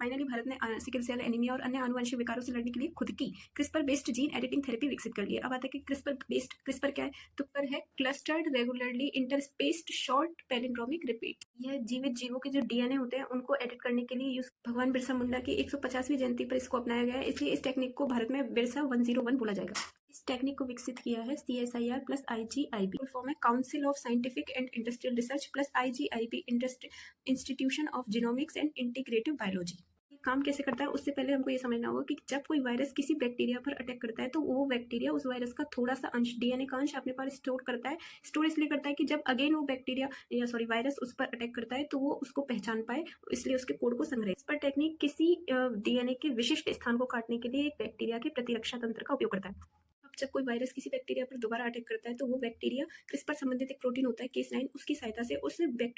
Finally Bharat ने sickle cell anaemia और अन्य आनुवंशिक विकारों से लड़ने के लिए खुद की CRISPR based gene editing therapy विकसित कर ली है। अब आता है कि क्रिस्पर क्या है, तो क्रिस्पर है clustered regularly interspaced short palindromic repeat. यह जीवित जीवों के जो डीएनए होते हैं उनको एडिट करने के लिए यूज भगवान बिरसा मुंडा की 150वीं जयंती पर इसको अपनाया गया है, इसलिए इस टेक्निक को भारत में बिरसा 101 बोला जाएगा। इस टेक्निक को विकसित किया है CSIR plus IGIB, full form है council of scientific and industrial research plus IGIB institution of genomics and integrative biology. काम कैसे करता है उससे पहले हमको ये समझना होगा कि जब कोई वायरस किसी बैक्टीरिया पर अटैक करता है तो वो बैक्टीरिया उस वायरस का थोड़ा सा अंश डीएनए का अंश अपने पास स्टोर करता है। स्टोर इसलिए करता है कि जब अगेन वो बैक्टीरिया या वायरस उस पर अटैक करता है तो वो उसको पहचान पाए, इसलिए उसके कोड को संग्रहित। इस पर टेक्निक किसी डीएनए के विशिष्ट स्थान को काटने के लिए एक बैक्टीरिया के प्रतिरक्षा तंत्र का उपयोग करता है। जब कोई वायरस किसी बैक्टीरिया पर दोबारा अटैक करता है तो वो बैक्टीरिया क्रिस्पर संबंधित एक प्रोटीन होता है Cas9, उसकी सहायता से उस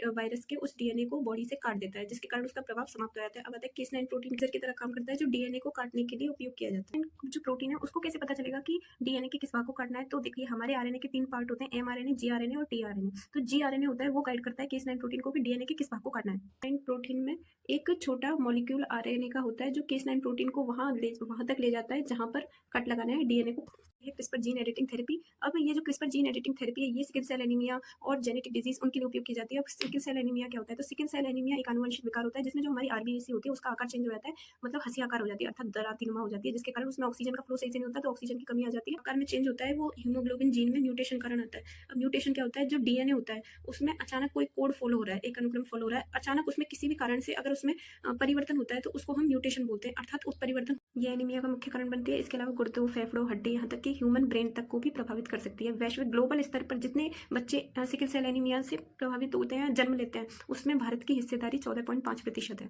वायरस के उस डीएनए को बॉडी से काट देता है, जिसके कारण उसका प्रभाव समाप्त हो जाता है। अब आता है Cas9 प्रोटीन की तरह काम करता है जो डीएनए को काटने के लिए उपयोग किया जाता है। जो प्रोटीन है उसको कैसे पता चलेगा कि डीएनए के किस भाग को काटना है, तो देखिए हमारे आरएनए के 3 पार्ट होते हैं, mRNA, gRNA और tRNA। तो gRNA होता है वो गाइड करता है Cas9 प्रोटीन को कि डीएनए के किस भाग को काटना है। प्रोटीन में एक छोटा मॉलिक्यूल आरएनए का होता है जो Cas9 प्रोटीन को वहां तक ले जाता है जहां पर कट लगाना है डीएनए को। CRISPR gene editing therapy. अब ये जो क्रिस्पर जीन एडिटिंग थेरेपी है ये सिकल सेल एनीमिया और जेनेटिक डिजीज उनके लिए उपयोग की जाती है। अब सिकल सेल एनीमिया क्या होता है, तो सिकल सेल एनीमिया एक आनुवंशिक विकार होता है जिसमें जो हमारी आरबीसी होती है उसका आकार चेंज हो जाता है, मतलब हंसी आकार हो जाती है, अर्थात दरातीनुमा हो जाती है, जिसके कारण उसमें ऑक्सीजन का फ्लो सही से नहीं होता, तो ऑक्सीजन की कमी आ जाती है। आकार में चेंज होता है वो हीमोग्लोबिन जीन में म्यूटेशन कारण आता है। अब म्यूटेशन क्या होता है, जो डीएनए होता है उसमें अचानक कोई कोड फॉलो हो रहा है, एक अनुक्रम फॉलो हो रहा है, अचानक उसमें किसी भी कारण से अगर उसमें परिवर्तन होता है तो उसको हम म्यूटेशन बोलते हैं, अर्थात उत्परिवर्तन। यह एनीमिया का मुख्य कारण बनती है। इसके अलावा गुर्दों, फेफड़ों, हड्डी, यहाँ तक कि ह्यूमन ब्रेन तक को भी प्रभावित कर सकती है। वैश्विक ग्लोबल स्तर पर जितने बच्चे सिकल सेल एनीमिया से प्रभावित होते हैं, जन्म लेते हैं, उसमें भारत की हिस्सेदारी 14.5% है।